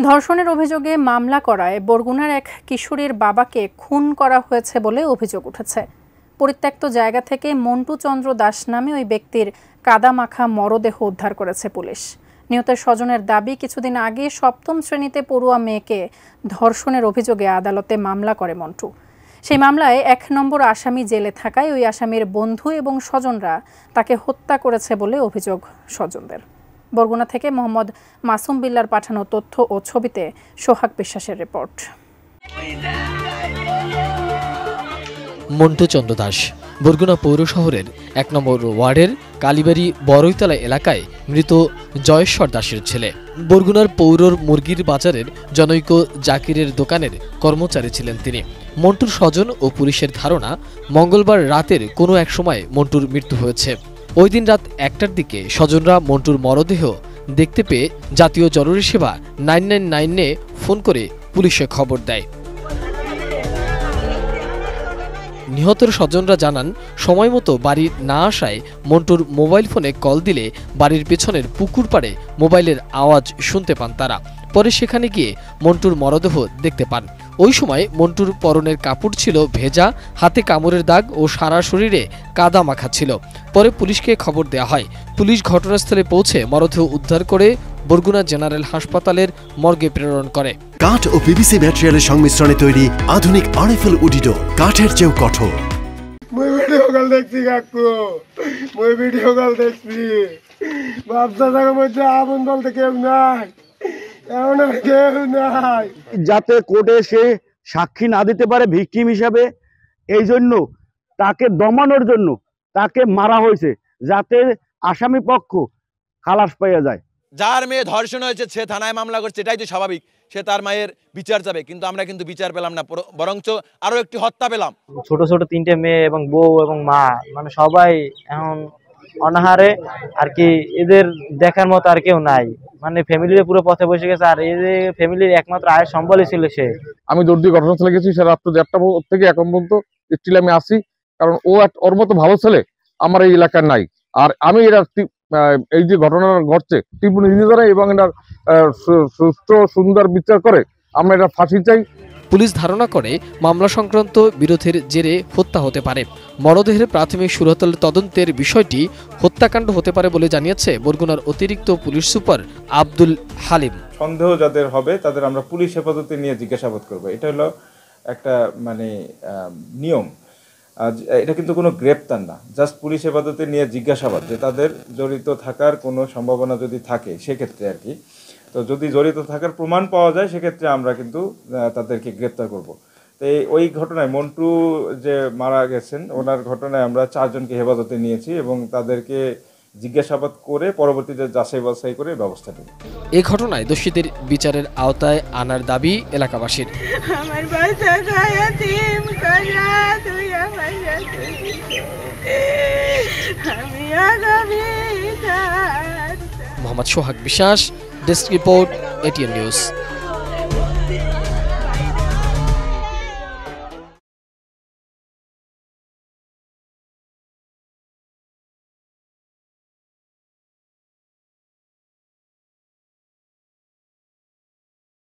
ধর্ষণের অভিযোগে মামলা করায় বরগুনার এক কিশোরীর বাবাকে খুন করা হয়েছে বলে অভিযোগ উঠেছে। পরিত্যক্ত জায়গা থেকে মন্টু চন্দ্র দাস নামে ওই ব্যক্তির কাদামাখা মরদেহ উদ্ধার করেছে পুলিশ। নিহতের স্বজনের দাবি, কিছুদিন আগে সপ্তম শ্রেণীতে পড়ুয়া মেয়েকে ধর্ষণের অভিযোগে আদালতে মামলা করে মন্টু। সেই মামলায় ১ নম্বর আসামি জেলে থাকায় ওই আসামির বন্ধু এবং স্বজনরা তাকে হত্যা করেছে বলে অভিযোগ স্বজনদের। বরগুনা থেকে মোহাম্মদ মাসুম বিল্লার পাঠানো তথ্য ও ছবিতে সোহাগ বিশ্বাসের রিপোর্ট। মন্টু চন্দ্র দাস বরগুনা পৌর শহরের ১ নম্বর ওয়ার্ডের কালীবাড়ি বড়ইতলা এলাকায় মৃত জয়েশ্বর দাসের ছেলে। বরগুনার পৌরর মুরগির বাজারের জনৈক জাকিরের দোকানের কর্মচারী ছিলেন তিনি। মন্টুর স্বজন ও পুলিশের ধারণা, মঙ্গলবার রাতের কোনো এক সময় মন্টুর মৃত্যু হয়েছে। ওই দিন রাত ১টার দিকে স্বজনরা মন্টুর মরদেহ দেখতে পেয়ে জাতীয় জরুরি সেবা 999-এ ফোন করে পুলিশে খবর দেয়। নিহতের স্বজনরা জানান, সময় মতো বাড়ি না আসায় মন্টুর মোবাইল ফোনে কল দিলে বাড়ির পেছনের পুকুর পাড়ে মোবাইলের আওয়াজ শুনতে পান তারা। পরে সেখানে গিয়ে মন্টুর মরদেহ দেখতে পান। ওই সময় মন্টুর পরনের কাপড় ছিল ভেজা, হাতে কামড়ের দাগ ও সারা শরীরে কাদা মাখা ছিল। পরে পুলিশকে খবর দেওয়া হয়। পুলিশ ঘটনাস্থলে পৌঁছে মরদেহ উদ্ধার করে বরগুনা জেনারেল হাসপাতালের মর্গে প্রেরণ করে। কাঠ ও পিভিসি ম্যাটেরিয়ালের সংমিশ্রণে তৈরি আধুনিক আরএফএল উডিডো, কাঠের চেয়েও কঠোর। মই ভিডিও কল দেখছি কাকু, মই ভিডিও কল দেখছি। বাচ্চা থাকার মধ্যে আপন বলতে কেউ নাই, এমন কেউ নাই। যাতে কোর্টে সে সাক্ষী না দিতে পারে ভিকটিম হিসাবে, এই জন্য তাকে দমানোর জন্য তাকে মারা হয়েছে, যাতে আসামি পক্ষ খালাস পাইয়া যায়। যার মেয়ে ধর্ষণ হয়েছে সে থানায় মামলা করছে, এটাই তো স্বাভাবিক। সে তার মায়ের বিচার চাবে, কিন্তু আমরা কিন্তু বিচার পেলাম না, বরঞ্চ আরো একটি হত্যা পেলাম। ছোট ছোট 3টে মেয়ে এবং বউ এবং মা, মানে সবাই এখন অনাহারে আর কি। এদের দেখার মতো আর কেউ নাই, মানে ফ্যামিলির পুরো পথে বসে গেছে। আর এদের ফ্যামিলির একমাত্র আয়ের সম্বলই ছিল সে। আমি দৌড় দিয়ে ঘটনাস্থলে গেছি, সে রাত্র 1টা থেকে এখন পর্যন্ত স্টিল আমি আসি, কারণ ওর মতো ভালো ছেলে আমার এই এলাকার নাই। আর আমি এই যে ঘটনা ঘটছে তীব্র নিন্দা জানাই এবং এটার সুস্থ সুন্দর বিচার করে আমরা এটা ফাঁসি চাই। পুলিশ ধারণা করে মামলা সংক্রান্ত বিরোধের জেরে হত্যা হতে পারে। মরদেহের প্রাথমিক সুরতল তদন্তের বিষয়টি হত্যাকাণ্ড হতে পারে বলে জানিয়েছে বরগুনার অতিরিক্ত পুলিশ সুপার আব্দুল হালিম। সন্দেহ যাদের হবে তাদের আমরা পুলিশ হেফাজতে নিয়ে জিজ্ঞাসাবাদ করব। এটা হলো একটা নিয়ম। এটা কিন্তু কোনো গ্রেপ্তার না, জাস্ট পুলিশ হেফাজতে নিয়ে জিজ্ঞাসাবাদ, যে তাদের জড়িত থাকার কোনো সম্ভাবনা যদি থাকে সেক্ষেত্রে আর কি। তো যদি জড়িত থাকার প্রমাণ পাওয়া যায় সেক্ষেত্রে আমরা কিন্তু তাদেরকে গ্রেপ্তার করব। তো ওই ঘটনায় মন্টু যে মারা গেছেন ওনার ঘটনায় আমরা 4 জনকে হেফাজতে নিয়েছি এবং তাদেরকে জিজ্ঞাসাবাদ করে পরবর্তীতে যাচাই বাছাই করে ব্যবস্থা নেব। এই ঘটনায় দোষীদের বিচারের আওতায় আনার দাবি এলাকাবাসীর। আমার বাচ্চা খায়াতিম করা তুই আমার আমি আগামী মোহাম্মদ সোহাগ বিশ্বাস, ডেস্ক রিপোর্ট, এটিএন নিউজ।